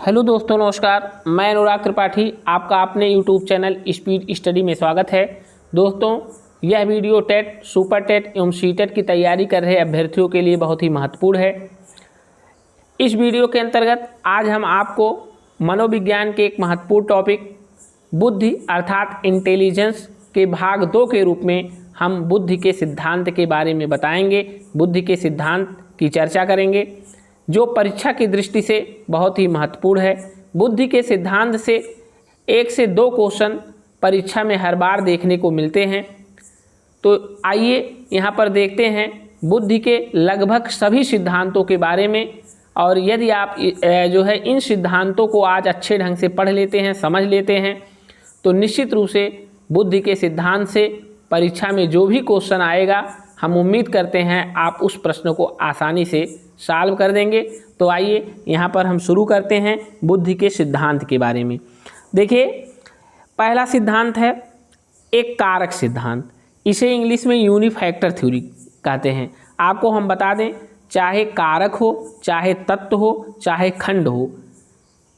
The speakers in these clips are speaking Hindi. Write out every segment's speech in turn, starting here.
हेलो दोस्तों, नमस्कार। मैं अनुराग त्रिपाठी, आपका अपने यूट्यूब चैनल स्पीड स्टडी में स्वागत है। दोस्तों, यह वीडियो टेट, सुपर टेट एवं सीटेट की तैयारी कर रहे अभ्यर्थियों के लिए बहुत ही महत्वपूर्ण है। इस वीडियो के अंतर्गत आज हम आपको मनोविज्ञान के एक महत्वपूर्ण टॉपिक बुद्धि अर्थात इंटेलिजेंस के भाग 2 के रूप में हम बुद्धि के सिद्धांत के बारे में बताएंगे। बुद्धि के सिद्धांत की चर्चा करेंगे जो परीक्षा की दृष्टि से बहुत ही महत्वपूर्ण है। बुद्धि के सिद्धांत से 1 से 2 क्वेश्चन परीक्षा में हर बार देखने को मिलते हैं। तो आइए यहाँ पर देखते हैं बुद्धि के लगभग सभी सिद्धांतों के बारे में। और यदि आप इन सिद्धांतों को आज अच्छे ढंग से पढ़ लेते हैं, समझ लेते हैं, तो निश्चित रूप से बुद्धि के सिद्धांत से परीक्षा में जो भी क्वेश्चन आएगा, हम उम्मीद करते हैं आप उस प्रश्न को आसानी से सॉल्व कर देंगे। तो आइए यहाँ पर हम शुरू करते हैं बुद्धि के सिद्धांत के बारे में। देखिए, पहला सिद्धांत है एक कारक सिद्धांत। इसे इंग्लिश में यूनिफैक्टर थ्योरी कहते हैं। आपको हम बता दें, चाहे कारक हो, चाहे तत्व हो, चाहे खंड हो,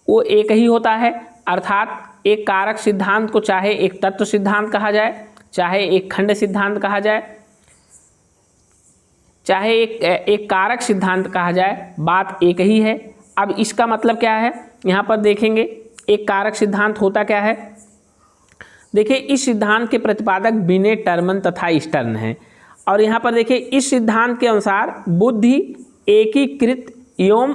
वो एक ही होता है। अर्थात एक कारक सिद्धांत को चाहे एक तत्व सिद्धांत कहा जाए, चाहे एक खंड सिद्धांत कहा जाए, चाहे एक कारक सिद्धांत कहा जाए, बात एक ही है। अब इसका मतलब क्या है, यहाँ पर देखेंगे एक कारक सिद्धांत होता क्या है। देखिए, इस सिद्धांत के प्रतिपादक बिने, टर्मन तथा स्टर्न हैं। और यहाँ पर देखिए, इस सिद्धांत के अनुसार बुद्धि एकीकृत एवं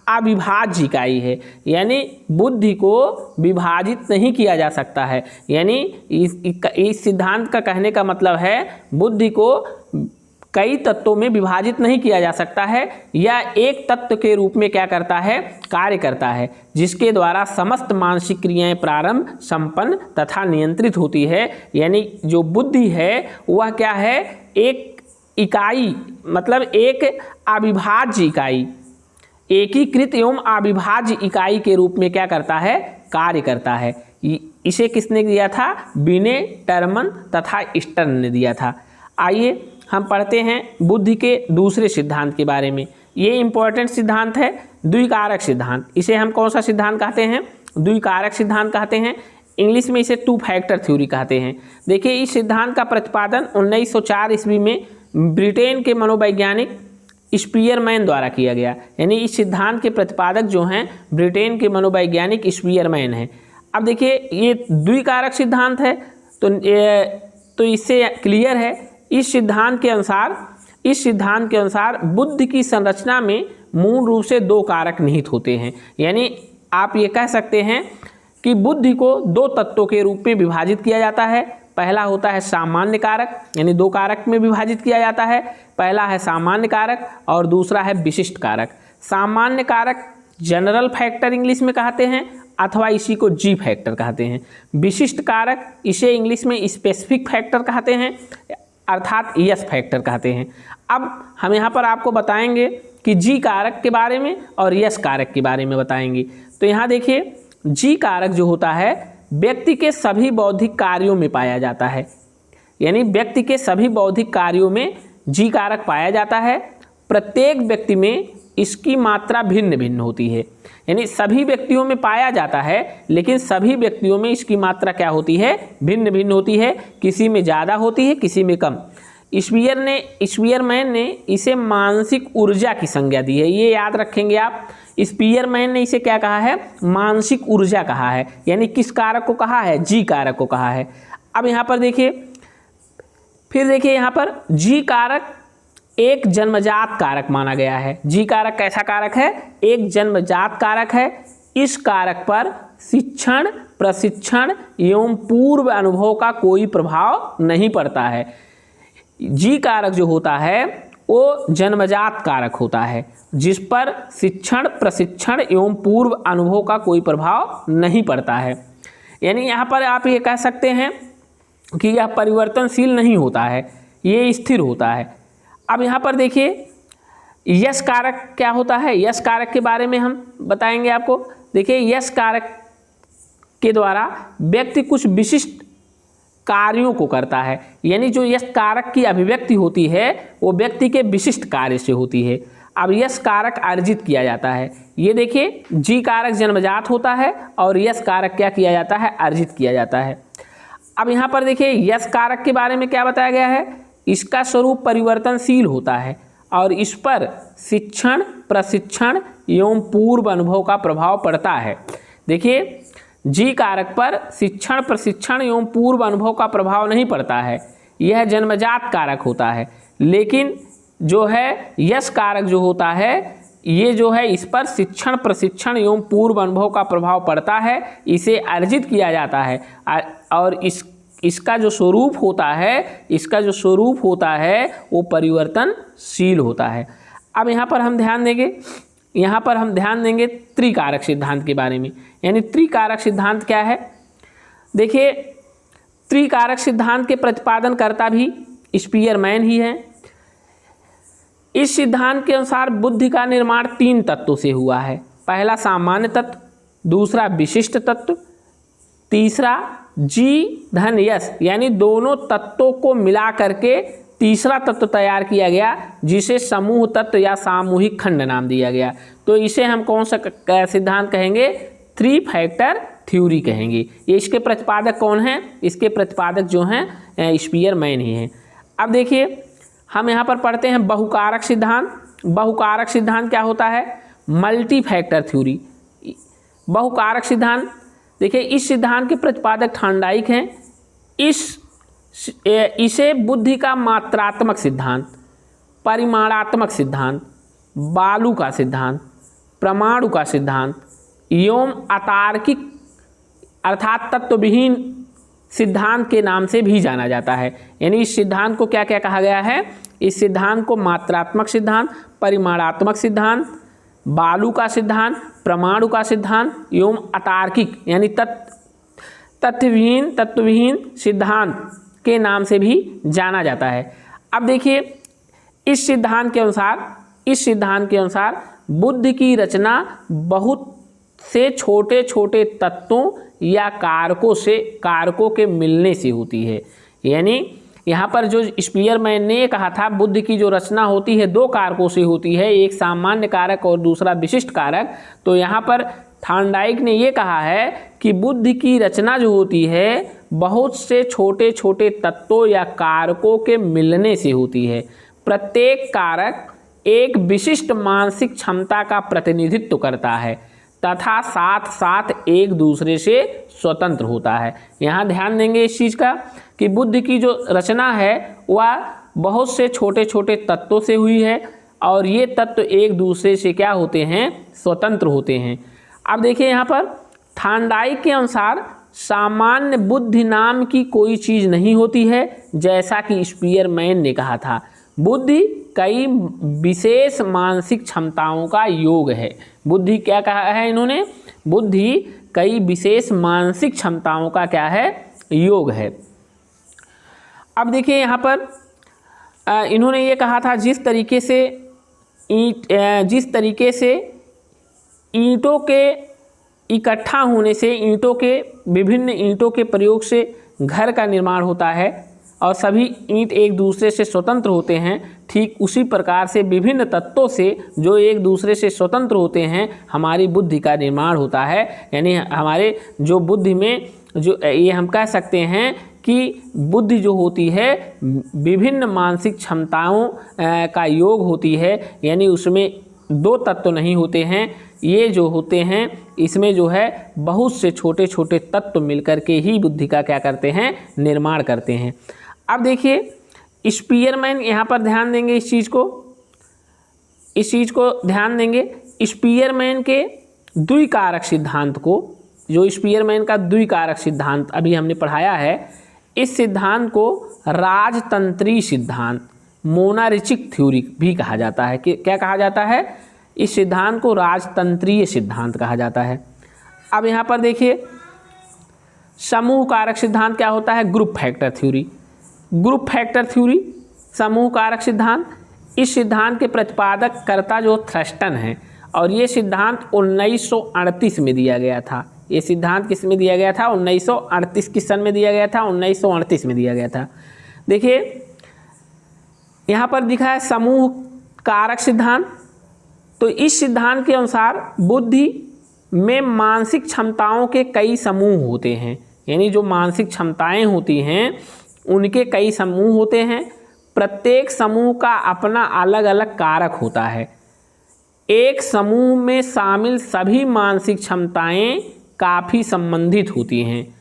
अविभाज्य इकाई है। यानी बुद्धि को विभाजित नहीं किया जा सकता है। यानी इस सिद्धांत का कहने का मतलब है बुद्धि को कई तत्वों में विभाजित नहीं किया जा सकता है। यह एक तत्व के रूप में क्या करता है, कार्य करता है, जिसके द्वारा समस्त मानसिक क्रियाएं प्रारंभ, संपन्न तथा नियंत्रित होती है। यानी जो बुद्धि है वह क्या है, एक इकाई, मतलब एक अविभाज्य इकाई, एकीकृत एवं अविभाज्य इकाई के रूप में क्या करता है, कार्य करता है। इसे किसने दिया था, बिने, टर्मन तथा स्टर्न ने दिया था। आइए हम पढ़ते हैं बुद्धि के दूसरे सिद्धांत के बारे में। ये इंपॉर्टेंट सिद्धांत है, द्विकारक सिद्धांत। इसे हम कौन सा सिद्धांत कहते हैं, द्विकारक सिद्धांत कहते हैं। इंग्लिश में इसे 2 फैक्टर थ्योरी कहते हैं। देखिए, इस सिद्धांत का प्रतिपादन 1904 ईस्वी में ब्रिटेन के मनोवैज्ञानिक स्पीयरमैन द्वारा किया गया। यानी इस सिद्धांत के प्रतिपादक जो हैं ब्रिटेन के मनोवैज्ञानिक स्पीयरमैन हैं। अब देखिए, ये द्विकारक सिद्धांत है, तो इससे क्लियर है इस सिद्धांत के अनुसार बुद्धि की संरचना में मूल रूप से 2 कारक निहित होते हैं। यानी आप ये कह सकते हैं कि बुद्धि को 2 तत्वों के रूप में विभाजित किया जाता है। पहला होता है सामान्य कारक, यानी 2 कारक में विभाजित किया जाता है। पहला है सामान्य कारक और दूसरा है विशिष्ट कारक। सामान्य कारक जनरल फैक्टर इंग्लिश में कहते हैं, अथवा इसी को जी फैक्टर कहते हैं। विशिष्ट कारक इसे इंग्लिश में स्पेसिफिक फैक्टर कहते हैं, अर्थात यस फैक्टर कहते हैं। अब हम यहाँ पर आपको बताएंगे कि जी कारक के बारे में और यस कारक के बारे में बताएंगे। तो यहाँ देखिए, जी कारक जो होता है व्यक्ति के सभी बौद्धिक कार्यों में पाया जाता है। यानी व्यक्ति के सभी बौद्धिक कार्यों में जी कारक पाया जाता है। प्रत्येक व्यक्ति में इसकी मात्रा भिन्न भिन्न होती है। यानी सभी व्यक्तियों में पाया जाता है, लेकिन सभी व्यक्तियों में इसकी मात्रा क्या होती है, भिन्न भिन्न होती है। किसी में ज़्यादा होती है, किसी में कम। स्पीयरमैन ने इसे मानसिक ऊर्जा की संज्ञा दी है। ये याद रखेंगे आप, स्पीयरमैन ने इसे क्या कहा है, मानसिक ऊर्जा कहा है। यानी किस कारक को कहा है, जी कारक को कहा है। अब यहाँ पर देखिए, फिर देखिए यहाँ पर जी कारक एक जन्मजात कारक माना गया है। जी कारक कैसा कारक है, एक जन्मजात कारक है। इस कारक पर शिक्षण, प्रशिक्षण एवं पूर्व अनुभव का कोई प्रभाव नहीं पड़ता है। जी कारक जो होता है वो जन्मजात कारक होता है, जिस पर शिक्षण, प्रशिक्षण एवं पूर्व अनुभव का कोई प्रभाव नहीं पड़ता है। यानी यहाँ पर आप ये कह सकते हैं कि यह परिवर्तनशील नहीं होता है, ये स्थिर होता है। अब यहाँ पर देखिए, यश कारक क्या होता है, यश कारक के बारे में हम बताएंगे आपको। देखिए, यश कारक के द्वारा व्यक्ति कुछ विशिष्ट कार्यों को करता है। यानी जो यश कारक की अभिव्यक्ति होती है वो व्यक्ति के विशिष्ट कार्य से होती है। अब यश कारक अर्जित किया जाता है। ये देखिए जी कारक जन्मजात होता है और यश कारक क्या किया जाता है, अर्जित किया जाता है। अब यहाँ पर देखिए यश कारक के बारे में क्या बताया गया है, इसका स्वरूप परिवर्तनशील होता है और इस पर शिक्षण, प्रशिक्षण एवं पूर्व अनुभव का प्रभाव पड़ता है। देखिए जी कारक पर शिक्षण, प्रशिक्षण एवं पूर्व अनुभव का प्रभाव नहीं पड़ता है, यह जन्मजात कारक होता है। लेकिन जो है यश कारक जो होता है, ये जो है इस पर शिक्षण, प्रशिक्षण एवं पूर्व अनुभव का प्रभाव पड़ता है, इसे अर्जित किया जाता है और इसका जो स्वरूप होता है वो परिवर्तनशील होता है। अब यहाँ पर हम ध्यान देंगे त्रिकारक सिद्धांत के बारे में। यानी त्रिकारक सिद्धांत क्या है, देखिए त्रिकारक सिद्धांत के प्रतिपादन कर्ता भी स्पीयरमैन ही है। इस सिद्धांत के अनुसार बुद्धि का निर्माण 3 तत्वों से हुआ है। पहला सामान्य तत्व, दूसरा विशिष्ट तत्व, तीसरा जी धन यश, यानी दोनों तत्वों को मिला करके तीसरा तत्व तैयार किया गया, जिसे समूह तत्व या सामूहिक खंड नाम दिया गया। तो इसे हम कौन सा सिद्धांत कहेंगे, 3 फैक्टर थ्योरी कहेंगे। ये इसके प्रतिपादक कौन हैं, इसके प्रतिपादक जो हैं स्पीयरमैन ही हैं। अब देखिए हम यहाँ पर पढ़ते हैं बहुकारक सिद्धांत। बहुकारक सिद्धांत क्या होता है, मल्टी फैक्टर थ्योरी। बहुकारक सिद्धांत देखिए इस सिद्धांत के प्रतिपादक थार्नडाइक हैं। इसे बुद्धि का मात्रात्मक सिद्धांत, परिमाणात्मक सिद्धांत, बालू का सिद्धांत, परमाणु का सिद्धांत एवं अतार्किक अर्थात तत्वविहीन सिद्धांत के नाम से भी जाना जाता है। यानी इस सिद्धांत को क्या क्या कहा गया है, इस सिद्धांत को मात्रात्मक सिद्धांत, परिमाणात्मक सिद्धांत, बालू का सिद्धांत, परमाणु का सिद्धांत एवं अतार्किक यानी तत्वविहीन सिद्धांत के नाम से भी जाना जाता है। अब देखिए इस सिद्धांत के अनुसार बुद्धि की रचना बहुत से छोटे छोटे तत्वों या कारकों के मिलने से होती है। यानी यहाँ पर जो स्पीयरमैन ने कहा था बुद्धि की जो रचना होती है 2 कारकों से होती है, एक सामान्य कारक और दूसरा विशिष्ट कारक। तो यहाँ पर थार्नडाइक ने ये कहा है कि बुद्धि की रचना जो होती है बहुत से छोटे छोटे तत्वों या कारकों के मिलने से होती है। प्रत्येक कारक एक विशिष्ट मानसिक क्षमता का प्रतिनिधित्व करता है तथा साथ साथ एक दूसरे से स्वतंत्र होता है। यहाँ ध्यान देंगे इस चीज़ का कि बुद्धि की जो रचना है वह बहुत से छोटे छोटे तत्वों से हुई है और ये तत्व एक दूसरे से क्या होते हैं, स्वतंत्र होते हैं। अब देखिए यहाँ पर थार्नडाइक के अनुसार सामान्य बुद्धि नाम की कोई चीज़ नहीं होती है, जैसा कि स्पीयरमैन ने कहा था। बुद्धि कई विशेष मानसिक क्षमताओं का योग है। बुद्धि क्या कहा है इन्होंने, बुद्धि कई विशेष मानसिक क्षमताओं का क्या है, योग है। अब देखिए यहाँ पर इन्होंने ये कहा था जिस तरीके से ईंटों के इकट्ठा होने से विभिन्न ईंटों के प्रयोग से घर का निर्माण होता है और सभी ईंट एक दूसरे से स्वतंत्र होते हैं, ठीक उसी प्रकार से विभिन्न तत्वों से जो एक दूसरे से स्वतंत्र होते हैं हमारी बुद्धि का निर्माण होता है। यानी हमारे जो बुद्धि में जो ये हम कह सकते हैं कि बुद्धि जो होती है विभिन्न मानसिक क्षमताओं का योग होती है। यानी उसमें 2 तत्व नहीं होते हैं, ये जो होते हैं इसमें जो है बहुत से छोटे छोटे तत्व मिलकर के ही बुद्धि का क्या करते हैं, निर्माण करते हैं। अब देखिए स्पीयरमैन यहाँ पर ध्यान देंगे इस चीज़ को ध्यान देंगे। स्पीयरमैन के द्विकारक सिद्धांत को, जो स्पीयरमैन का द्विकारक सिद्धांत अभी हमने पढ़ाया है, इस सिद्धांत को राजतंत्री सिद्धांत, मोनारिस्टिक थ्योरी भी कहा जाता है। कि क्या कहा जाता है, इस सिद्धांत को राजतंत्रीय सिद्धांत कहा जाता है। अब यहाँ पर देखिए समूह कारक सिद्धांत क्या होता है, group factor theory. Group factor theory, समूह कारक सिद्धांत, इस सिद्धांत के प्रतिपादक कर्ता जो थ्रस्टन है और ये सिद्धांत 1938 में दिया गया था। ये सिद्धांत किस में दिया गया था, 1938 किस सन में दिया गया था, 1938 में दिया गया था। देखिए यहाँ पर दिखा है समूह कारक सिद्धांत, तो इस सिद्धांत के अनुसार बुद्धि में मानसिक क्षमताओं के कई समूह होते हैं, यानी जो मानसिक क्षमताएं होती हैं उनके कई समूह होते हैं। प्रत्येक समूह का अपना अलग अलग कारक होता है। एक समूह में शामिल सभी मानसिक क्षमताएं काफ़ी संबंधित होती हैं,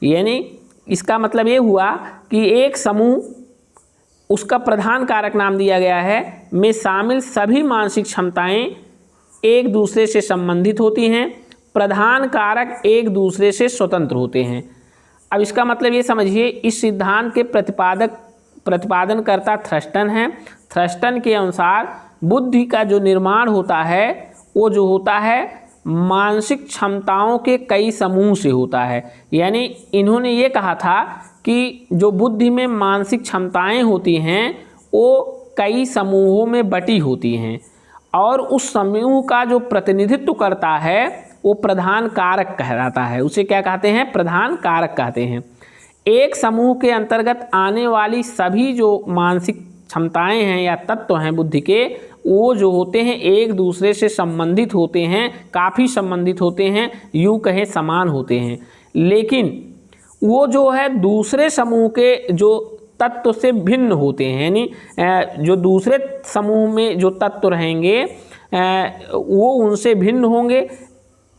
यानी इसका मतलब ये हुआ कि एक समूह, उसका प्रधान कारक नाम दिया गया है, में शामिल सभी मानसिक क्षमताएं एक दूसरे से संबंधित होती हैं, प्रधान कारक एक दूसरे से स्वतंत्र होते हैं। अब इसका मतलब ये समझिए, इस सिद्धांत के प्रतिपादनकर्ता थ्रस्टन हैं। थ्रस्टन के अनुसार बुद्धि का जो निर्माण होता है वो जो होता है मानसिक क्षमताओं के कई समूह से होता है। यानी इन्होंने ये कहा था कि जो बुद्धि में मानसिक क्षमताएं होती हैं वो कई समूहों में बटी होती हैं और उस समूह का जो प्रतिनिधित्व करता है वो प्रधान कारक कहलाता है। उसे क्या कहते हैं? प्रधान कारक कहते हैं। एक समूह के अंतर्गत आने वाली सभी जो मानसिक क्षमताएं हैं या तत्व हैं बुद्धि के, वो जो होते हैं एक दूसरे से संबंधित होते हैं, काफ़ी संबंधित होते हैं, यूँ कहें समान होते हैं। लेकिन वो जो है दूसरे समूह के जो तत्व से भिन्न होते हैं, यानी जो दूसरे समूह में जो तत्व रहेंगे वो उनसे भिन्न होंगे।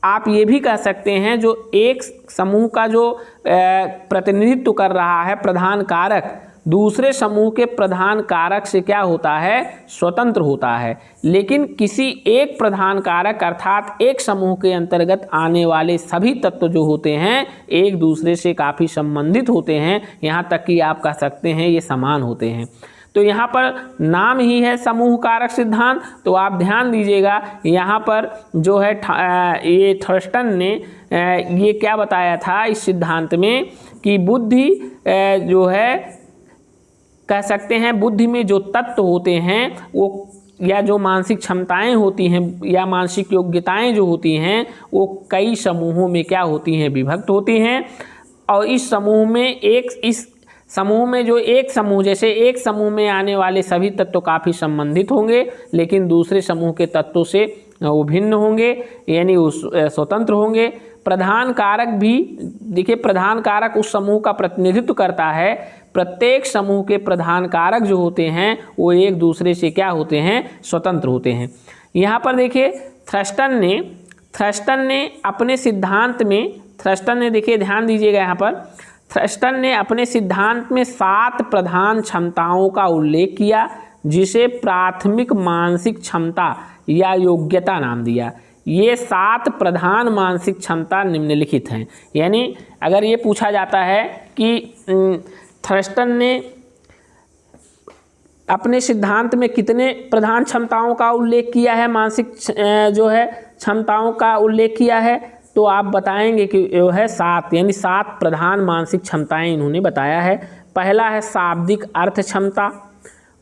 आप ये भी कह सकते हैं जो एक समूह का जो प्रतिनिधित्व कर रहा है प्रधान कारक, दूसरे समूह के प्रधान कारक से क्या होता है? स्वतंत्र होता है। लेकिन किसी एक प्रधान कारक अर्थात एक समूह के अंतर्गत आने वाले सभी तत्व जो होते हैं एक दूसरे से काफ़ी संबंधित होते हैं, यहाँ तक कि आप कह सकते हैं ये समान होते हैं। तो यहाँ पर नाम ही है समूह कारक सिद्धांत। तो आप ध्यान दीजिएगा, यहाँ पर जो है ये थ्रस्टन ने ये क्या बताया था इस सिद्धांत में कि बुद्धि जो है कह सकते हैं बुद्धि में जो तत्व होते हैं वो या जो मानसिक क्षमताएं होती हैं या मानसिक योग्यताएं जो होती हैं वो कई समूहों में क्या होती हैं? विभक्त होती हैं। और इस समूह में जो एक समूह, जैसे एक समूह में आने वाले सभी तत्व काफ़ी संबंधित होंगे लेकिन दूसरे समूह के तत्वों से वो भिन्न होंगे, यानी वो स्वतंत्र होंगे। प्रधान कारक भी देखिए, प्रधान कारक उस समूह का प्रतिनिधित्व करता है। प्रत्येक समूह के प्रधान कारक जो होते हैं वो एक दूसरे से क्या होते हैं? स्वतंत्र होते हैं। यहाँ पर देखिए थ्रस्टन ने अपने सिद्धांत में, थ्रस्टन ने देखिए ध्यान दीजिएगा यहाँ पर, थ्रस्टन ने अपने सिद्धांत में 7 प्रधान क्षमताओं का उल्लेख किया जिसे प्राथमिक मानसिक क्षमता या योग्यता नाम दिया। ये 7 प्रधान मानसिक क्षमता निम्नलिखित हैं। यानी अगर ये पूछा जाता है कि थ्रस्टन ने अपने सिद्धांत में कितने प्रधान क्षमताओं का उल्लेख किया है, मानसिक जो है क्षमताओं का उल्लेख किया है, तो आप बताएंगे कि वो है 7, यानी 7 प्रधान मानसिक क्षमताएं इन्होंने बताया है। पहला है शाब्दिक अर्थ क्षमता,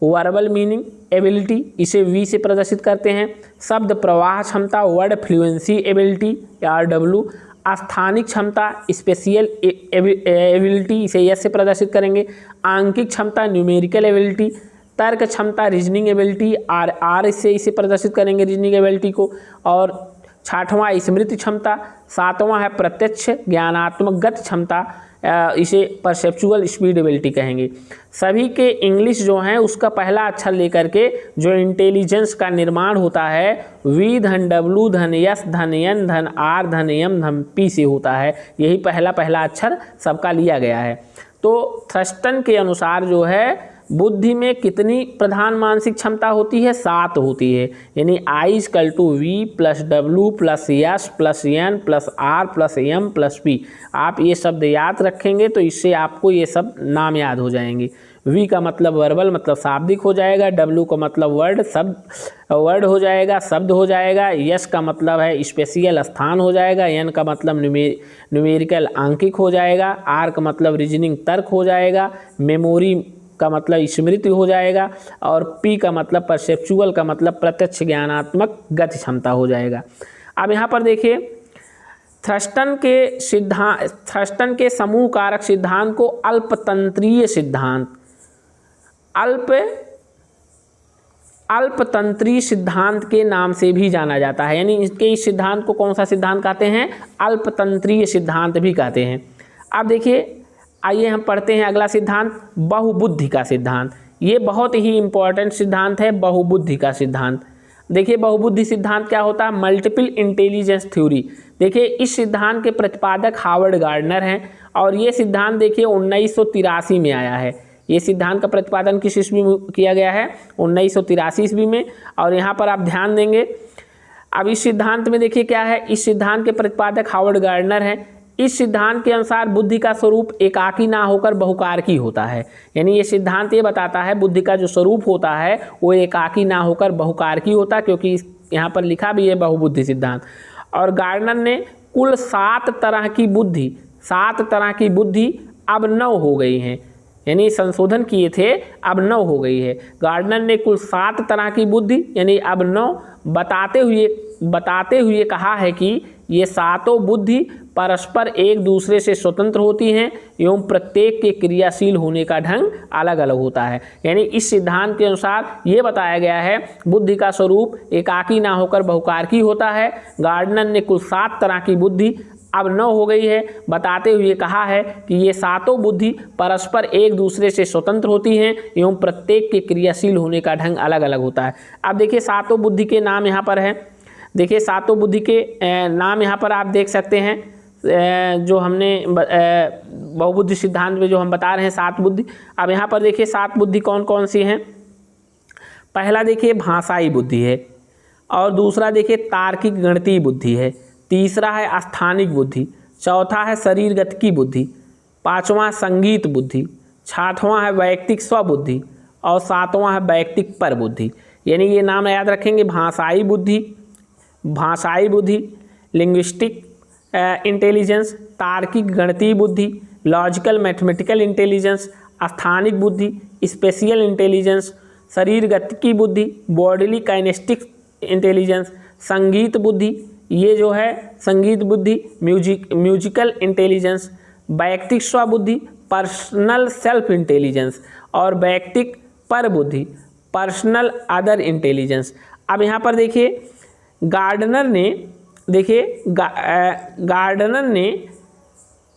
वर्बल मीनिंग एबिलिटी, इसे वी से प्रदर्शित करते हैं। शब्द प्रवाह क्षमता, वर्ड फ्लुएंसी एबिलिटी RW। स्थानिक क्षमता, स्पेशियल एबिलिटी, इसे एस से प्रदर्शित करेंगे। आंकिक क्षमता, न्यूमेरिकल एबिलिटी। तर्क क्षमता, रीजनिंग एबिलिटी, R से इसे प्रदर्शित करेंगे रीजनिंग एबिलिटी को। और 6वां स्मृति क्षमता। 7वां है प्रत्यक्ष ज्ञानात्मक गति क्षमता, इसे परसेप्चुअल स्पीड एबिलिटी कहेंगे। सभी के इंग्लिश जो हैं उसका पहला अक्षर लेकर के जो इंटेलिजेंस का निर्माण होता है V धन W धन S धन N धन R धन M धन P से होता है। यही पहला अक्षर सबका लिया गया है। तो थ्रस्टन के अनुसार जो है बुद्धि में कितनी प्रधान मानसिक क्षमता होती है? 7 होती है। यानी I = V + W + S + N + R + M + P। आप ये शब्द याद रखेंगे तो इससे आपको ये सब नाम याद हो जाएंगे। V का मतलब वर्बल, मतलब शाब्दिक हो जाएगा। W का मतलब वर्ड हो जाएगा, शब्द हो जाएगा। S का मतलब है स्पेशियल, स्थान हो जाएगा। N का मतलब न्यूमेरिकल, आंकिक हो जाएगा। R का मतलब रीजनिंग, तर्क हो जाएगा। मेमोरी का मतलब स्मृति हो जाएगा। और P का मतलब परसेप्चुअल, का मतलब प्रत्यक्ष ज्ञानात्मक गति क्षमता हो जाएगा। अब यहाँ पर देखिए थ्रस्टन के समूह कारक सिद्धांत को अल्पतंत्री सिद्धांत के नाम से भी जाना जाता है। यानी इसके इस सिद्धांत को कौन सा सिद्धांत कहते हैं? अल्पतंत्रीय सिद्धांत भी कहते हैं। अब देखिए, आइए हम पढ़ते हैं अगला सिद्धांत, बहुबुद्धि का सिद्धांत। ये बहुत ही इंपॉर्टेंट सिद्धांत है, बहुबुद्धि का सिद्धांत। देखिए, बहुबुद्धि सिद्धांत क्या होता है? Multiple intelligence theory. देखिए, इस सिद्धांत के प्रतिपादक हार्वर्ड गार्डनर हैं और ये सिद्धांत देखिए 1983 में आया है। ये सिद्धांत का प्रतिपादन किस ईस्वी में किया गया है? 1983 ईस्वी में। और यहाँ पर आप ध्यान देंगे, अब इस सिद्धांत में देखिए क्या है, इस सिद्धांत के प्रतिपादक हार्वर्ड गार्डनर हैं। इस सिद्धांत के अनुसार बुद्धि का स्वरूप एकाकी ना होकर बहुकारकी होता है। यानी ये सिद्धांत ये बताता है बुद्धि का जो स्वरूप होता है वो एकाकी ना होकर बहुकारकी होता है, क्योंकि यहाँ पर लिखा भी है बहुबुद्धि सिद्धांत। और गार्डनर ने कुल 7 तरह की बुद्धि, 7 तरह की बुद्धि अब 9 हो गई हैं। यानी संशोधन किए थे, अब 9 हो गई है। गार्डनर ने कुल 7 तरह की बुद्धि यानी अब 9 बताते हुए कहा है कि ये सातों बुद्धि परस्पर एक दूसरे से स्वतंत्र होती हैं एवं प्रत्येक के क्रियाशील होने का ढंग अलग अलग होता है। यानी इस सिद्धांत के अनुसार ये बताया गया है बुद्धि का स्वरूप एकाकी ना होकर बहुकारकी होता है। गार्डनर ने कुल 7 तरह की बुद्धि अब 9 हो गई है, बताते हुए कहा है कि ये सातों बुद्धि परस्पर एक दूसरे से स्वतंत्र होती हैं एवं प्रत्येक के क्रियाशील होने का ढंग अलग अलग होता है। अब देखिए, सातों बुद्धि के नाम यहाँ पर हैं। देखिए, सातों बुद्धि के नाम यहाँ पर आप देख सकते हैं, जो हमने बहुबुद्धि सिद्धांत में जो हम बता रहे हैं 7 बुद्धि। अब यहाँ पर देखिए 7 बुद्धि कौन कौन सी हैं। पहला देखिए भाषाई बुद्धि है, और दूसरा देखिए तार्किक गणितीय बुद्धि है, तीसरा है स्थानिक बुद्धि, चौथा है शरीरगतिकी बुद्धि, पाँचवां संगीत बुद्धि, छठवां है वैयक्तिक स्वबुद्धि और सातवां है वैयक्तिक परबुद्धि। यानी ये नाम याद रखेंगे, भाषाई बुद्धि, लिंग्विस्टिक इंटेलिजेंस, तार्किक गणितीय बुद्धि, लॉजिकल मैथमेटिकल इंटेलिजेंस, स्थानिक बुद्धि, स्पेशियल इंटेलिजेंस, शरीरगतिकी बुद्धि, बॉडीली काइनेस्टिक इंटेलिजेंस, संगीत बुद्धि, ये जो है संगीत बुद्धि, म्यूजिकल इंटेलिजेंस, वैयक्तिक स्वबुद्धि, पर्सनल सेल्फ इंटेलिजेंस और वैयक्तिक परबुद्धि, पर्सनल अदर इंटेलिजेंस। अब यहाँ पर देखिए गार्डनर ने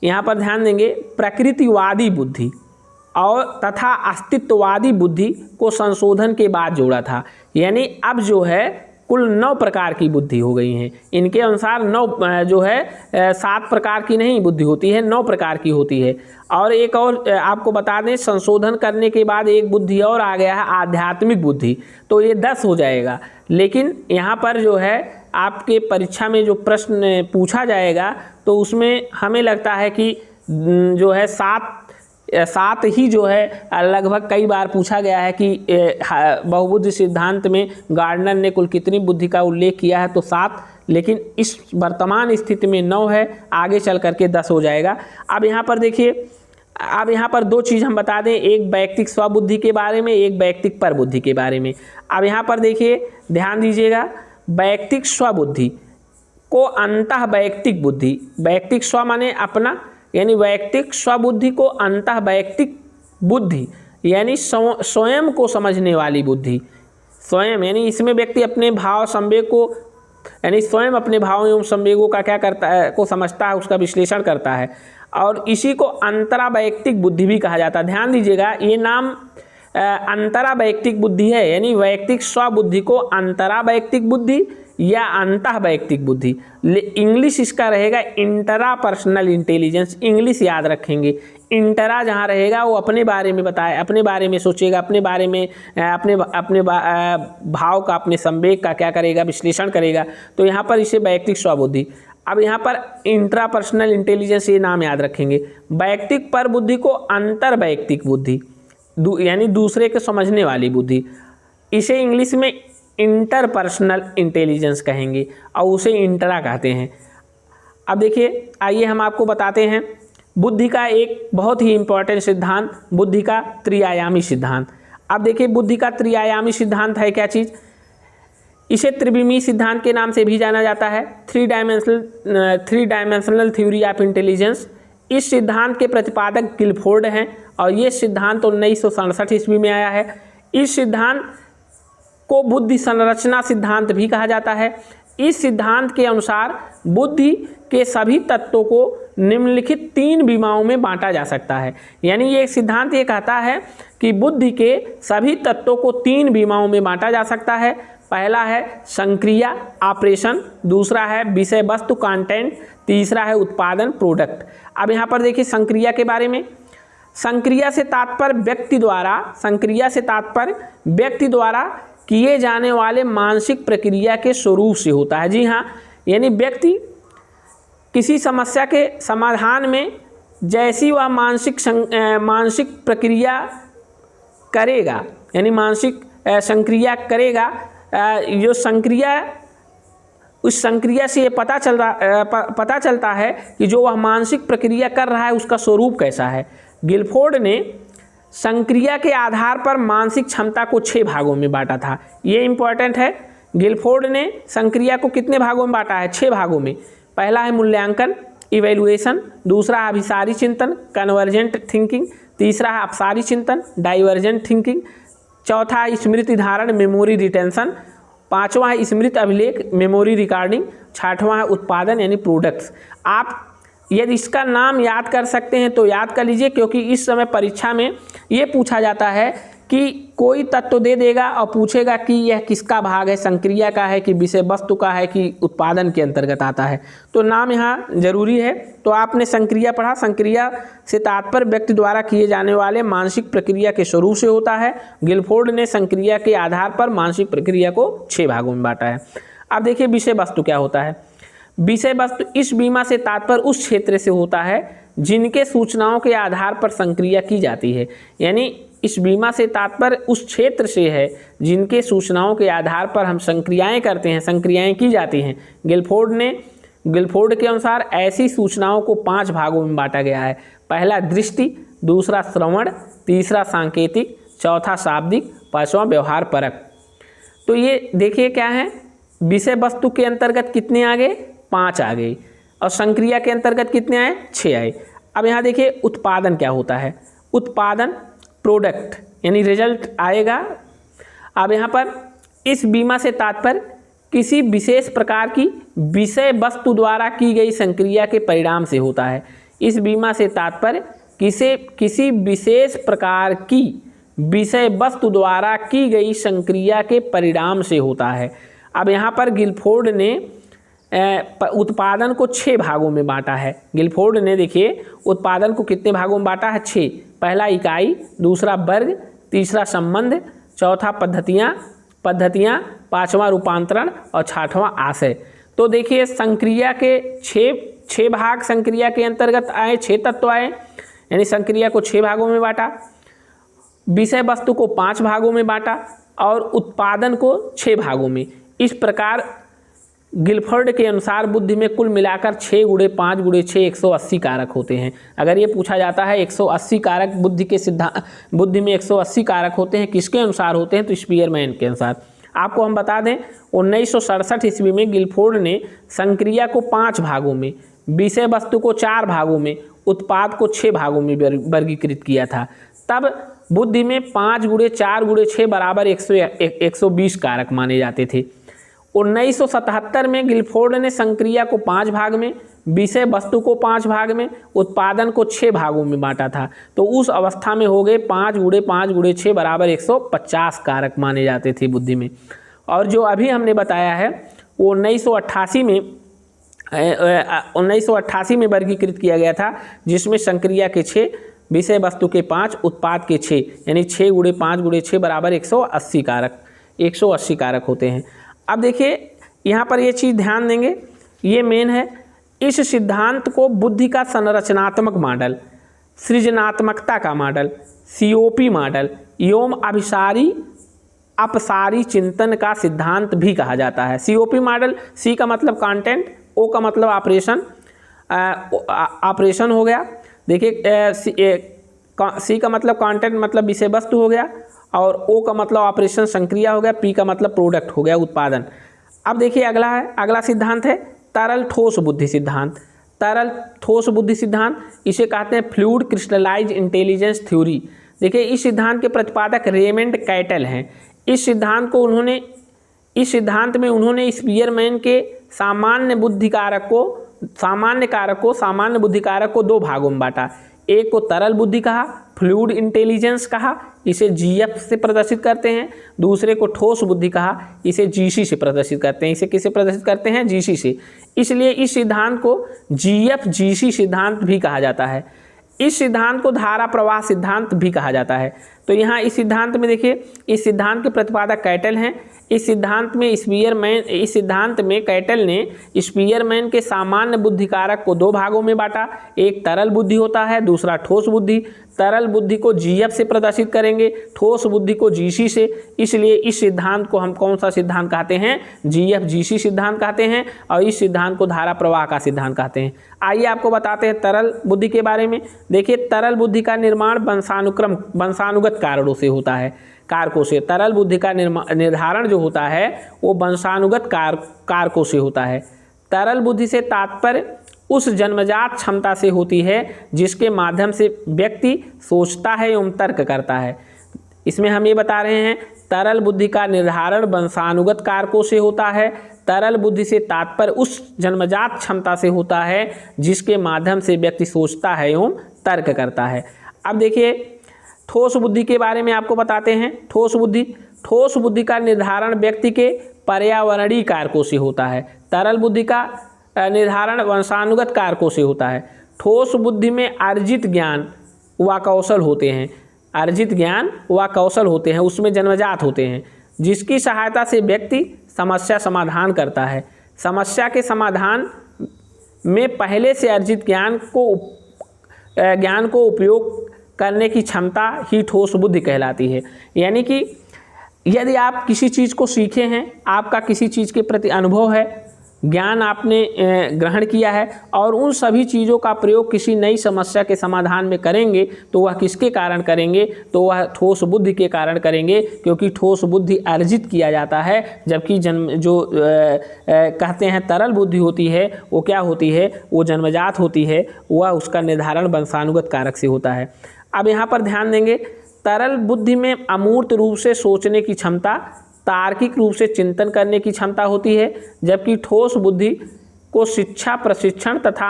यहाँ पर ध्यान देंगे प्रकृतिवादी बुद्धि और तथा अस्तित्ववादी बुद्धि को संशोधन के बाद जोड़ा था। यानी अब जो है कुल 9 प्रकार की बुद्धि हो गई हैं। इनके अनुसार 9 जो है 7 प्रकार की नहीं बुद्धि होती है, 9 प्रकार की होती है। और एक और आपको बता दें, संशोधन करने के बाद एक बुद्धि और आ गया है आध्यात्मिक बुद्धि, तो ये 10 हो जाएगा। लेकिन यहाँ पर जो है आपके परीक्षा में जो प्रश्न पूछा जाएगा तो उसमें हमें लगता है कि जो है 7 ही जो है लगभग कई बार पूछा गया है कि बहुबुद्धि सिद्धांत में गार्डनर ने कुल कितनी बुद्धि का उल्लेख किया है, तो 7, लेकिन इस वर्तमान स्थिति में 9 है, आगे चल करके 10 हो जाएगा। अब यहाँ पर देखिए, अब यहाँ पर 2 चीज़ हम बता दें, एक वैयक्तिक स्वबुद्धि के बारे में, एक वैयक्तिक परबुद्धि के बारे में। अब यहाँ पर देखिए ध्यान दीजिएगा, वैयक्तिक स्वबुद्धि को अंतः वैयक्तिक बुद्धि, वैयक्तिक स्व माने अपना, यानी वैयक्तिक स्वबुद्धि को अंतः वैयक्तिक बुद्धि यानी स्वयं को समझने वाली बुद्धि। स्वयं यानी इसमें व्यक्ति अपने भाव संवेग को, यानी स्वयं अपने भावों एवं संवेगों का क्या करता है, को समझता है, उसका विश्लेषण करता है, और इसी को अंतरा वैयक्तिक बुद्धि भी कहा जाता है। ध्यान दीजिएगा, ये नाम अंतरा वैयक्तिक बुद्धि है, यानी वैयक्तिक स्वबुद्धि को अंतरा वैयक्तिक बुद्धि या अंतः वैयक्तिक बुद्धि। इंग्लिश इसका रहेगा इंट्रा पर्सनल इंटेलिजेंस। इंग्लिश याद रखेंगे, इंट्रा जहाँ रहेगा वो अपने बारे में बताए, अपने बारे में सोचेगा, अपने बारे में अपने भाव का, अपने संवेग का क्या करेगा, विश्लेषण करेगा, तो यहाँ पर इसे वैयक्तिक स्वबुद्धि। अब यहाँ पर इंट्रा पर्सनल इंटेलिजेंस ये नाम याद रखेंगे। वैयक्तिक पर बुद्धि को अंतर वैयक्तिक बुद्धि यानी दूसरे के समझने वाली बुद्धि, इसे इंग्लिश में इंटरपर्सनल इंटेलिजेंस कहेंगे और उसे इंट्रा कहते हैं। अब देखिए, आइए हम आपको बताते हैं बुद्धि का एक बहुत ही इम्पॉर्टेंट सिद्धांत, बुद्धि का त्रिआयामी सिद्धांत। अब देखिए, बुद्धि का त्रिआयामी सिद्धांत है क्या चीज़, इसे त्रिविमीय सिद्धांत के नाम से भी जाना जाता है, three dimensional theory of intelligence. इस सिद्धांत के प्रतिपादक गिलफोर्ड हैं और ये सिद्धांत 1967 ईस्वी में आया है। इस सिद्धांत को बुद्धि संरचना सिद्धांत भी कहा जाता है। इस सिद्धांत के अनुसार बुद्धि के सभी तत्वों को निम्नलिखित 3 बीमाओं में बांटा जा सकता है। यानी ये सिद्धांत ये कहता है कि बुद्धि के सभी तत्वों को 3 बीमाओं में बांटा जा सकता है। पहला है संक्रिया ऑपरेशन, दूसरा है विषय वस्तु कंटेंट, तीसरा है उत्पादन प्रोडक्ट। अब यहाँ पर देखिए संक्रिया के बारे में। संक्रिया से तात्पर्य व्यक्ति द्वारा किए जाने वाले मानसिक प्रक्रिया के स्वरूप से होता है। जी हाँ, यानी व्यक्ति किसी समस्या के समाधान में जैसी वह मानसिक प्रक्रिया करेगा, यानी मानसिक संक्रिया करेगा, जो संक्रिया, उस संक्रिया से ये पता चलता है कि जो वह मानसिक प्रक्रिया कर रहा है उसका स्वरूप कैसा है। गिलफोर्ड ने संक्रिया के आधार पर मानसिक क्षमता को 6 भागों में बांटा था। ये इंपॉर्टेंट है। गिलफोर्ड ने संक्रिया को कितने भागों में बांटा है? 6 भागों में। पहला है मूल्यांकन इवेल्युएशन, दूसरा है अभिसारी चिंतन कन्वर्जेंट थिंकिंग, तीसरा है अपसारी चिंतन डाइवर्जेंट थिंकिंग, चौथा है स्मृति धारण मेमोरी रिटेंशन, पांचवा है स्मृति अभिलेख मेमोरी रिकॉर्डिंग, छठवां है उत्पादन यानी प्रोडक्ट्स। आप यदि इसका नाम याद कर सकते हैं तो याद कर लीजिए, क्योंकि इस समय परीक्षा में ये पूछा जाता है कि कोई तत्व दे देगा और पूछेगा कि यह किसका भाग है, संक्रिया का है कि विषय वस्तु का है कि उत्पादन के अंतर्गत आता है, तो नाम यहाँ जरूरी है। तो आपने संक्रिया पढ़ा। संक्रिया से तात्पर्य व्यक्ति द्वारा किए जाने वाले मानसिक प्रक्रिया के स्वरूप से होता है। गिलफोर्ड ने संक्रिया के आधार पर मानसिक प्रक्रिया को 6 भागों में बांटा है। अब देखिए विषय वस्तु क्या होता है। विषय वस्तु इस बीमा से तात्पर्य उस क्षेत्र से होता है जिनके सूचनाओं के आधार पर संक्रिया की जाती है। यानी इस बीमा से तात्पर्य उस क्षेत्र से है जिनके सूचनाओं के आधार पर हम संक्रियाएं करते हैं, संक्रियाएं की जाती हैं। गिलफोर्ड के अनुसार ऐसी सूचनाओं को 5 भागों में बांटा गया है। पहला दृष्टि, दूसरा श्रवण, तीसरा सांकेतिक, चौथा शाब्दिक, पांचवा व्यवहार परक। तो ये देखिए क्या है, विषय वस्तु के अंतर्गत कितने आ गए? 5 आ गए, और संक्रिया के अंतर्गत कितने आए? 6 आए। अब यहाँ देखिए उत्पादन क्या होता है। उत्पादन प्रोडक्ट यानी रिजल्ट आएगा। अब यहाँ पर इस बीमा से तात्पर्य किसी विशेष प्रकार की विषय वस्तु द्वारा की गई संक्रिया के परिणाम से होता है। इस बीमा से तात्पर्य किसी विशेष प्रकार की विषय वस्तु द्वारा की गई संक्रिया के परिणाम से होता है। अब यहाँ पर गिलफोर्ड ने उत्पादन को 6 भागों में बांटा है। गिलफोर्ड ने देखिए उत्पादन को कितने भागों में बांटा है? 6। पहला इकाई, दूसरा वर्ग, तीसरा संबंध, चौथा पद्धतियाँ, पांचवा रूपांतरण और छठवां आशय। तो देखिए संक्रिया के 6 भाग संक्रिया के अंतर्गत आए, 6 तत्व आए, यानी संक्रिया को 6 भागों में बांटा, विषय वस्तु को 5 भागों में बांटा और उत्पादन को 6 भागों में। इस प्रकार गिलफोर्ड के अनुसार बुद्धि में कुल मिलाकर 6 × 5 × 6 180 कारक होते हैं। अगर ये पूछा जाता है 180 कारक बुद्धि में 180 कारक होते हैं, किसके अनुसार होते हैं? तो स्पीयरमैन के अनुसार। आपको हम बता दें 1967 ईस्वी में गिलफोर्ड ने संक्रिया को 5 भागों में, विषय वस्तु को 4 भागों में, उत्पाद को 6 भागों में वर्गीकृत किया था। तब बुद्धि में 5 × 4 × 6 बराबर 120 कारक माने जाते थे। 1977 में गिलफोर्ड ने संक्रिया को 5 भाग में, विषय वस्तु को 5 भाग में, उत्पादन को 6 भागों में बांटा था। तो उस अवस्था में हो गए 5 × 5 × 6 बराबर 150 कारक माने जाते थे बुद्धि में। और जो अभी हमने बताया है वो 1988 में वर्गीकृत किया गया था, जिसमें संक्रिया के 6, विषय वस्तु के 5, उत्पाद के 6, यानी 6 × 5 × 6 बराबर 180 कारक होते हैं। अब देखिए यहाँ पर ये चीज़ ध्यान देंगे, ये मेन है। इस सिद्धांत को बुद्धि का संरचनात्मक मॉडल, सृजनात्मकता का मॉडल, COP मॉडल एवं अपसारी चिंतन का सिद्धांत भी कहा जाता है। COP मॉडल, C का मतलब कंटेंट, O का मतलब ऑपरेशन हो गया। देखिए C का मतलब कंटेंट मतलब विषय वस्तु हो गया, और O का मतलब ऑपरेशन संक्रिया हो गया, P का मतलब प्रोडक्ट हो गया उत्पादन। अब देखिए अगला सिद्धांत है तरल ठोस बुद्धि सिद्धांत। तरल ठोस बुद्धि सिद्धांत इसे कहते हैं फ्लूइड क्रिस्टलाइज इंटेलिजेंस थ्योरी। देखिए इस सिद्धांत के प्रतिपादक रेमंड कैटल हैं। इस सिद्धांत में उन्होंने स्पीयरमैन के सामान्य बुद्धि कारक को दो भागों में बांटा। एक को तरल बुद्धि कहा, फ्लूइड इंटेलिजेंस कहा, इसे जीएफ से प्रदर्शित करते हैं। दूसरे को ठोस बुद्धि कहा, इसे जीसी से प्रदर्शित करते हैं। इसे किसे प्रदर्शित करते हैं? जीसी से। इसलिए इस सिद्धांत को जीएफ जीसी सिद्धांत भी कहा जाता है। इस सिद्धांत को धारा प्रवाह सिद्धांत भी कहा जाता है। तो यहाँ इस सिद्धांत में देखिए, इस सिद्धांत के प्रतिपादक कैटल हैं। इस सिद्धांत में कैटल ने स्पीयरमैन के सामान्य बुद्धि कारक को दो भागों में बांटा। एक तरल बुद्धि होता है, दूसरा ठोस बुद्धि। तरल बुद्धि को जीएफ से प्रदर्शित करेंगे, ठोस बुद्धि को जीसी से। इसलिए इस सिद्धांत को हम कौन सा सिद्धांत कहते हैं? जीएफ जीसी सिद्धांत कहते हैं। और इस सिद्धांत को धारा प्रवाह का सिद्धांत कहते हैं। आइए आपको बताते हैं तरल बुद्धि के बारे में। देखिए, तरल बुद्धि का निर्माण वंशानुगत कारणों से होता है, कारकों से। तरल बुद्धि का निर्धारण जो होता है वो वंशानुगत कारकों से होता है। तरल बुद्धि से तात्पर्य उस जन्मजात क्षमता से होती है जिसके माध्यम से व्यक्ति सोचता है एवं तर्क करता है। इसमें हम ये बता रहे हैं, तरल बुद्धि का निर्धारण वंशानुगत कारकों से होता है। तरल बुद्धि से तात्पर्य उस जन्मजात क्षमता से होता है जिसके माध्यम से व्यक्ति सोचता है एवं तर्क करता है। अब देखिए, ठोस बुद्धि के बारे में आपको बताते हैं। ठोस बुद्धि का निर्धारण व्यक्ति के पर्यावरणीय कारकों से होता है। तरल बुद्धि का निर्धारण वंशानुगत कारकों से होता है। ठोस बुद्धि में अर्जित ज्ञान व कौशल होते हैं, उसमें जन्मजात होते हैं, जिसकी सहायता से व्यक्ति समस्या समाधान करता है। समस्या के समाधान में पहले से अर्जित ज्ञान को उपयोग करने की क्षमता ही ठोस बुद्धि कहलाती है। यानी कि यदि आप किसी चीज़ को सीखे हैं, आपका किसी चीज़ के प्रति अनुभव है, ज्ञान आपने ग्रहण किया है और उन सभी चीज़ों का प्रयोग किसी नई समस्या के समाधान में करेंगे, तो वह किसके कारण करेंगे? तो वह ठोस बुद्धि के कारण करेंगे, क्योंकि ठोस बुद्धि अर्जित किया जाता है। जबकि कहते हैं तरल बुद्धि होती है, वो क्या होती है? वो जन्मजात होती है, वह उसका निर्धारण वंशानुगत कारक से होता है। अब यहाँ पर ध्यान देंगे, तरल बुद्धि में अमूर्त रूप से सोचने की क्षमता, तार्किक रूप से चिंतन करने की क्षमता होती है, जबकि ठोस बुद्धि को शिक्षा, प्रशिक्षण तथा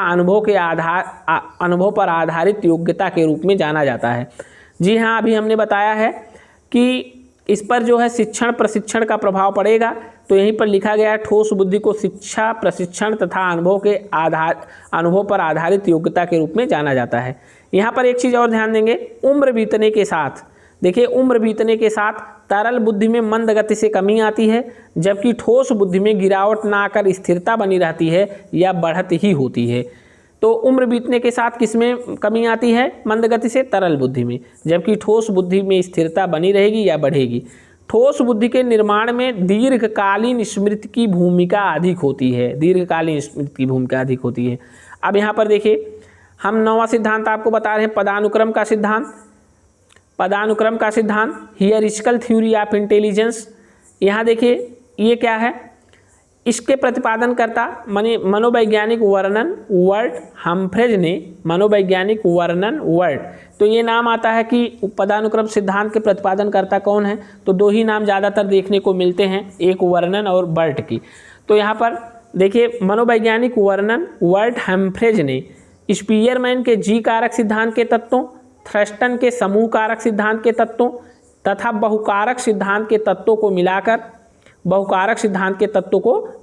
अनुभव पर आधारित योग्यता के रूप में जाना जाता है। जी हाँ, अभी हमने बताया है कि इस पर जो है शिक्षण प्रशिक्षण का प्रभाव पड़ेगा। तो यहीं पर लिखा गया है, ठोस बुद्धि को शिक्षा, प्रशिक्षण तथा अनुभव पर आधारित योग्यता के रूप में जाना जाता है। यहाँ पर एक चीज़ और ध्यान देंगे, उम्र बीतने के साथ, देखिए, उम्र बीतने के साथ तरल बुद्धि में मंद गति से कमी आती है, जबकि ठोस बुद्धि में गिरावट ना आकर स्थिरता बनी रहती है या बढ़त ही होती है। तो उम्र बीतने के साथ किसमें कमी आती है? मंद गति से, तरल बुद्धि में। जबकि ठोस बुद्धि में स्थिरता बनी रहेगी या बढ़ेगी। ठोस बुद्धि के निर्माण में दीर्घकालीन स्मृति की भूमिका अधिक होती है। अब यहाँ पर देखिए, हम नौवां सिद्धांत आपको बता रहे हैं, पदानुक्रम का सिद्धांत, हियरिस्टिकल थ्योरी ऑफ इंटेलिजेंस। यहाँ देखिए, ये क्या है? इसके प्रतिपादनकर्ता मनोवैज्ञानिक वर्नन वर्ट हम्फ्रेज ने, मनोवैज्ञानिक वर्नन वर्ट। तो ये नाम आता है कि पदानुक्रम सिद्धांत के प्रतिपादनकर्ता कौन है? तो दो ही नाम ज़्यादातर देखने को मिलते हैं, एक वर्नन और बर्ट की। तो यहाँ पर देखिए, मनोवैज्ञानिक वर्नन वर्ट हम्फ्रेज ने स्पीयरमैन के जी कारक सिद्धांत के तत्वों, थ्रस्टन के समूह कारक सिद्धांत के तत्वों तथा बहुकारक सिद्धांत के तत्वों को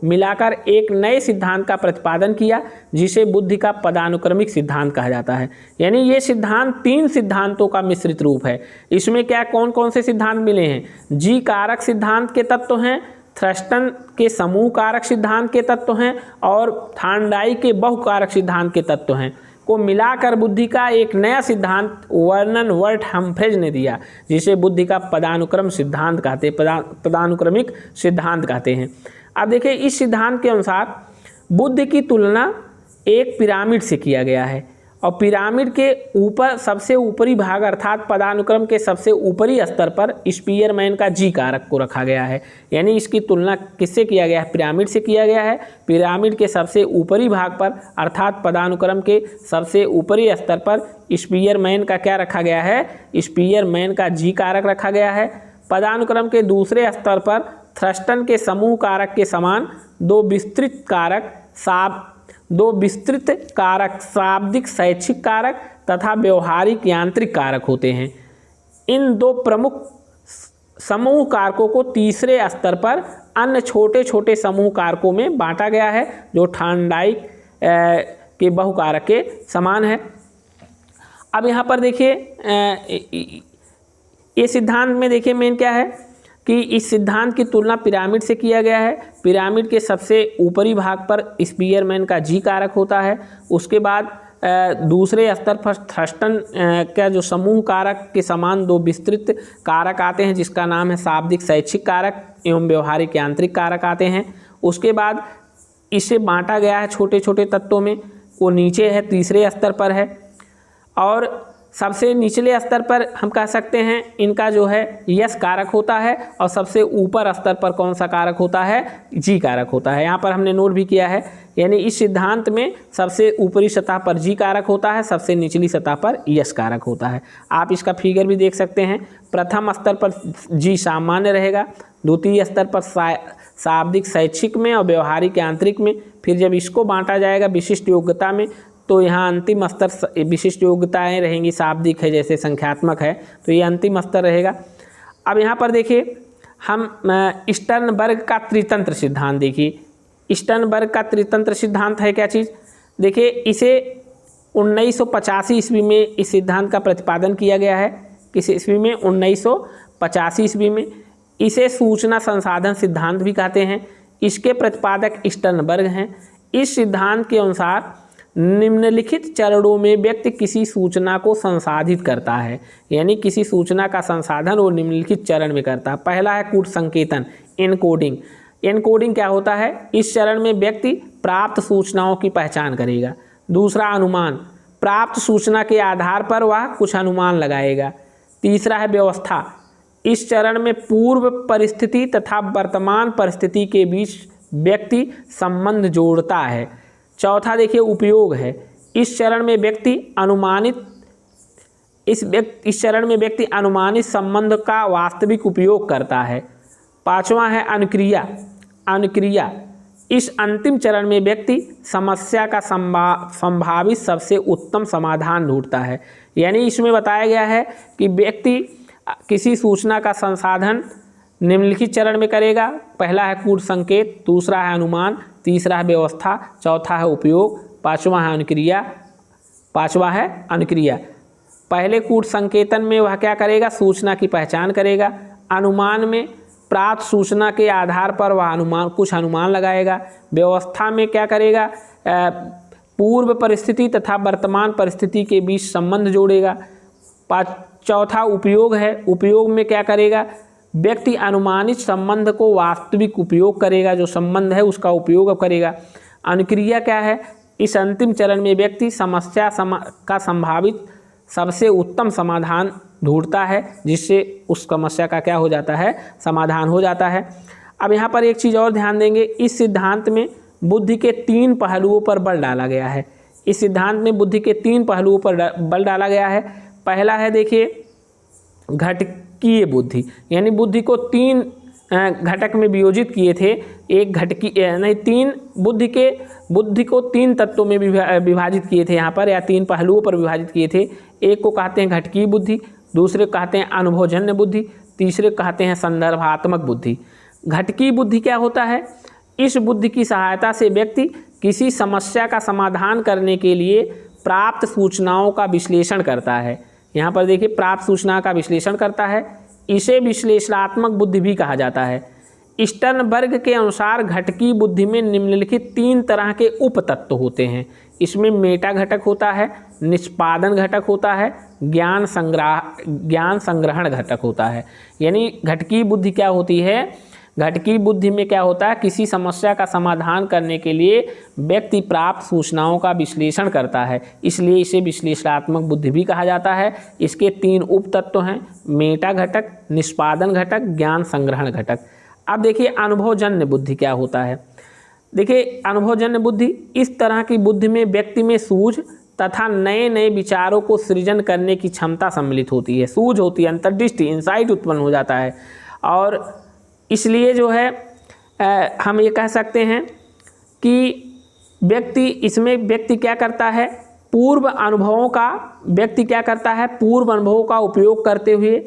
मिलाकर एक नए सिद्धांत का प्रतिपादन किया, जिसे बुद्धि का पदानुक्रमिक सिद्धांत कहा जाता है। यानी ये सिद्धांत 3 सिद्धांतों का मिश्रित रूप है। इसमें क्या कौन कौन से सिद्धांत मिले हैं? जी कारक सिद्धांत के तत्व हैं, थ्रस्टन के समूह कारक सिद्धांत के तत्व हैं और थार्नडाइक के बहुकारक सिद्धांत के तत्व हैं, को मिलाकर बुद्धि का एक नया सिद्धांत वर्नन वर्ट हम्फ्रेज ने दिया, जिसे बुद्धि का पदानुक्रमिक सिद्धांत कहते हैं। अब देखिए, इस सिद्धांत के अनुसार बुद्धि की तुलना एक पिरामिड से किया गया है और पिरामिड के ऊपर सबसे ऊपरी भाग अर्थात पदानुक्रम के सबसे ऊपरी स्तर पर स्पीयरमैन का जी कारक को रखा गया है। यानी इसकी तुलना किससे किया गया है? पिरामिड से किया गया है। पिरामिड के सबसे ऊपरी भाग पर अर्थात पदानुक्रम के सबसे ऊपरी स्तर पर स्पीयरमैन का क्या रखा गया है? स्पीयरमैन का जी कारक रखा गया है। पदानुक्रम के दूसरे स्तर पर थ्रस्टन के समूह कारक के समान दो विस्तृत कारक शाब्दिक शैक्षिक कारक तथा व्यवहारिक यांत्रिक कारक होते हैं। इन दो प्रमुख समूह कारकों को तीसरे स्तर पर अन्य छोटे छोटे समूह कारकों में बांटा गया है जो थॉर्नडाइक के बहुकारक के समान है। अब यहाँ पर देखिए ये सिद्धांत में देखिए मेन क्या है कि इस सिद्धांत की तुलना पिरामिड से किया गया है। पिरामिड के सबसे ऊपरी भाग पर स्पीयरमैन का जी कारक होता है। उसके बाद दूसरे स्तर पर थ्रस्टन का जो समूह कारक के समान दो विस्तृत कारक आते हैं जिसका नाम है शाब्दिक शैक्षिक कारक एवं व्यवहारिक यांत्रिक कारक आते हैं। उसके बाद इसे बांटा गया है छोटे छोटे तत्वों में, वो नीचे है, तीसरे स्तर पर है। और सबसे निचले स्तर पर हम कह सकते हैं इनका जो है यस कारक होता है और सबसे ऊपर स्तर पर कौन सा कारक होता है, जी कारक होता है। यहाँ पर हमने नोट भी किया है, यानी इस सिद्धांत में सबसे ऊपरी सतह पर जी कारक होता है, सबसे निचली सतह पर यस कारक होता है। आप इसका फिगर भी देख सकते हैं। प्रथम स्तर पर जी सामान्य रहेगा, द्वितीय स्तर पर शाब्दिक शैक्षिक में और व्यवहारिक यांत्रिक में। फिर जब इसको बांटा जाएगा विशिष्ट योग्यता में तो यहाँ अंतिम स्तर विशिष्ट योग्यताएं रहेंगी, शाब्दिक है जैसे संख्यात्मक है तो ये अंतिम स्तर रहेगा। अब यहाँ पर देखिए हम स्टर्नबर्ग का त्रितंत्र सिद्धांत देखिए। स्टर्नबर्ग का त्रितंत्र सिद्धांत है क्या चीज़, देखिए इसे 1985 ईस्वी में इस सिद्धांत का प्रतिपादन किया गया है। किस ईस्वी में, 1985 ईस्वी में। इसे सूचना संसाधन सिद्धांत भी कहते हैं। इसके प्रतिपादक स्टर्नबर्ग हैं। इस सिद्धांत के अनुसार निम्नलिखित चरणों में व्यक्ति किसी सूचना को संसाधित करता है, यानी किसी सूचना का संसाधन वो निम्नलिखित चरण में करता है। पहला है कूट संकेतन, एनकोडिंग। एनकोडिंग क्या होता है, इस चरण में व्यक्ति प्राप्त सूचनाओं की पहचान करेगा। दूसरा अनुमान, प्राप्त सूचना के आधार पर वह कुछ अनुमान लगाएगा। तीसरा है व्यवस्था, इस चरण में पूर्व परिस्थिति तथा वर्तमान परिस्थिति के बीच व्यक्ति संबंध जोड़ता है। चौथा देखिए उपयोग है, इस चरण में व्यक्ति अनुमानित संबंध का वास्तविक उपयोग करता है। पांचवा है अनुक्रिया। अनुक्रिया, इस अंतिम चरण में व्यक्ति समस्या का संभावित सबसे उत्तम समाधान ढूंढता है। यानी इसमें बताया गया है कि व्यक्ति किसी सूचना का संसाधन निम्नलिखित चरण में करेगा। पहला है कूट संकेत, दूसरा है अनुमान, तीसरा है व्यवस्था, चौथा है उपयोग, पांचवा है अनुक्रिया। पहले कूट संकेतन में वह क्या करेगा, सूचना की पहचान करेगा। अनुमान में प्राप्त सूचना के आधार पर वह कुछ अनुमान लगाएगा। व्यवस्था में क्या करेगा, पूर्व परिस्थिति तथा वर्तमान परिस्थिति के बीच संबंध जोड़ेगा। चौथा उपयोग है, उपयोग में क्या करेगा, व्यक्ति अनुमानित संबंध को वास्तविक उपयोग करेगा, जो संबंध है उसका उपयोग करेगा। अनुक्रिया क्या है, इस अंतिम चरण में व्यक्ति समस्या का संभावित सबसे उत्तम समाधान ढूंढता है, जिससे उस समस्या का क्या हो जाता है, समाधान हो जाता है। अब यहाँ पर एक चीज़ और ध्यान देंगे, इस सिद्धांत में बुद्धि के 3 पहलुओं पर बल डाला गया है। इस सिद्धांत में बुद्धि के 3 पहलुओं पर बल डाला गया है। पहला है देखिए घटकीय बुद्धि, यानी बुद्धि को 3 घटक में वियोजित किए थे। एक घटकी नहीं, 3 बुद्धि को 3 तत्वों में विभाजित किए थे यहाँ पर, या 3 पहलुओं पर विभाजित किए थे। एक को कहते हैं घटकीय बुद्धि, दूसरे को कहते हैं अनुभवजन्य बुद्धि, तीसरे को कहते हैं संदर्भात्मक बुद्धि। घटकीय बुद्धि क्या होता है, इस बुद्धि की सहायता से व्यक्ति किसी समस्या का समाधान करने के लिए प्राप्त सूचनाओं का विश्लेषण करता है। यहाँ पर देखिए प्राप्त सूचना का विश्लेषण करता है, इसे विश्लेषणात्मक बुद्धि भी कहा जाता है। स्टर्नबर्ग के अनुसार घटकीय बुद्धि में निम्नलिखित 3 तरह के उपतत्व होते हैं। इसमें मेटा घटक होता है, निष्पादन घटक होता है, ज्ञान संग्रहण घटक होता है। यानी घटकीय बुद्धि क्या होती है, घटकीय बुद्धि में क्या होता है, किसी समस्या का समाधान करने के लिए व्यक्ति प्राप्त सूचनाओं का विश्लेषण करता है, इसलिए इसे विश्लेषणात्मक बुद्धि भी कहा जाता है। इसके 3 उपतत्व हैं, मेटा घटक, निष्पादन घटक, ज्ञान संग्रहण घटक। अब देखिए अनुभवजन्य बुद्धि क्या होता है। देखिए अनुभवजन्य बुद्धि इस तरह की बुद्धि में व्यक्ति में सूझ तथा नए नए विचारों को सृजन करने की क्षमता सम्मिलित होती है। सूझ होती है, अंतर्दृष्टि, इंसाइट उत्पन्न हो जाता है। और इसलिए जो है हम ये कह सकते हैं कि व्यक्ति क्या करता है, पूर्व अनुभवों का उपयोग करते हुए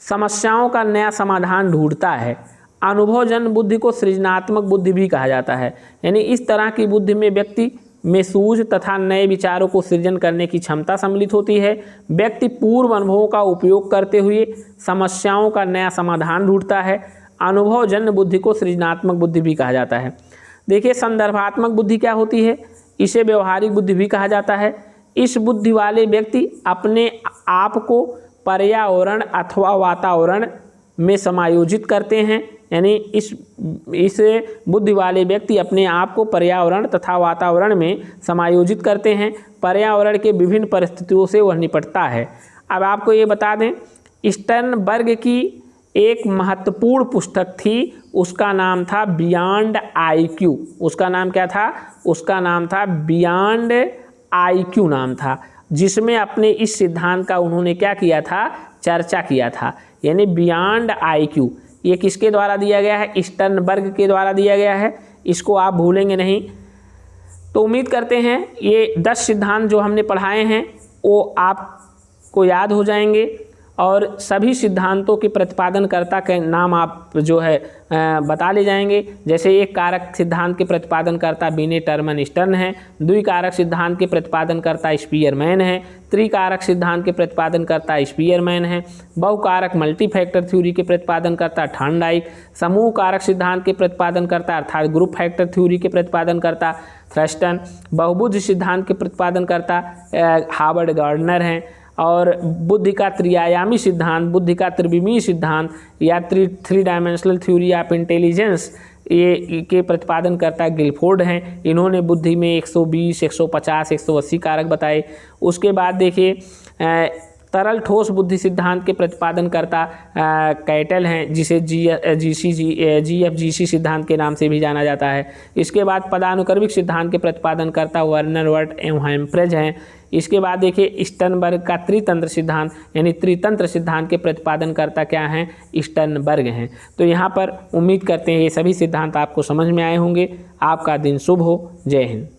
समस्याओं का नया समाधान ढूंढता है। अनुभवजन्य बुद्धि को सृजनात्मक बुद्धि भी कहा जाता है। यानी इस तरह की बुद्धि में व्यक्ति में सूझ तथा नए विचारों को सृजन करने की क्षमता सम्मिलित होती है। व्यक्ति पूर्व अनुभवों का उपयोग करते हुए समस्याओं का नया समाधान ढूंढता है। अनुभवजन्य बुद्धि को सृजनात्मक बुद्धि भी कहा जाता है। देखिए, संदर्भात्मक बुद्धि क्या होती है, इसे व्यवहारिक बुद्धि भी कहा जाता है। इस बुद्धि वाले व्यक्ति अपने आप को पर्यावरण अथवा वातावरण में समायोजित करते हैं। यानी इस बुद्धि वाले व्यक्ति अपने आप को पर्यावरण तथा वातावरण में समायोजित करते हैं। पर्यावरण के विभिन्न परिस्थितियों से वह निपटता है। अब आपको ये बता दें, स्टर्नबर्ग की एक महत्वपूर्ण पुस्तक थी, उसका नाम था बियॉन्ड आईक्यू। उसका नाम क्या था? उसका नाम था बियॉन्ड आईक्यू नाम था, जिसमें अपने इस सिद्धांत का उन्होंने क्या किया था? चर्चा किया था। यानी बियॉन्ड आईक्यू ये किसके द्वारा दिया गया है? स्टर्नबर्ग के द्वारा दिया गया है। इसको आप भूलेंगे नहीं। तो उम्मीद करते हैं ये 10 सिद्धांत जो हमने पढ़ाए हैं वो आपको याद हो जाएंगे और सभी सिद्धांतों के प्रतिपादनकर्ता के नाम आप जो है बता ले जाएंगे। जैसे एक कारक सिद्धांत के प्रतिपादनकर्ता बिने टर्मन स्टर्न हैं, द्विकारक सिद्धांत के प्रतिपादनकर्ता स्पीयरमैन हैं, त्रिकारक सिद्धांत के प्रतिपादनकर्ता स्पीयरमैन हैं, बहुकारक मल्टीफैक्टर थ्योरी के प्रतिपादनकर्ता थॉर्नडाइक, समूह कारक सिद्धांत के प्रतिपादनकर्ता अर्थात ग्रुप फैक्टर थ्योरी के प्रतिपादनकर्ता थ्रस्टन, बहुबुद्धि सिद्धांत के प्रतिपादनकर्ता हार्वर्ड गार्डनर हैं, और बुद्धि का त्रिआयामी सिद्धांत, बुद्धि का त्रिविमीय सिद्धांत या three dimensional theory of intelligence ये के प्रतिपादनकर्ता गिलफोर्ड हैं। इन्होंने बुद्धि में 120, 150, 180 कारक बताए। उसके बाद देखिए तरल ठोस बुद्धि सिद्धांत के प्रतिपादनकर्ता कैटल हैं, जिसे GFGC सिद्धांत के नाम से भी जाना जाता है। इसके बाद पदानुक्रमिक सिद्धांत के प्रतिपादनकर्ता वर्नर वर्ट एवं हेम्फ्रेज हैं। इसके बाद देखिए स्टर्नबर्ग का त्रितंत्र सिद्धांत यानी त्रितंत्र सिद्धांत के प्रतिपादनकर्ता क्या हैं? स्टर्नबर्ग हैं। तो यहाँ पर उम्मीद करते हैं ये सभी सिद्धांत आपको समझ में आए होंगे। आपका दिन शुभ हो। जय हिंद।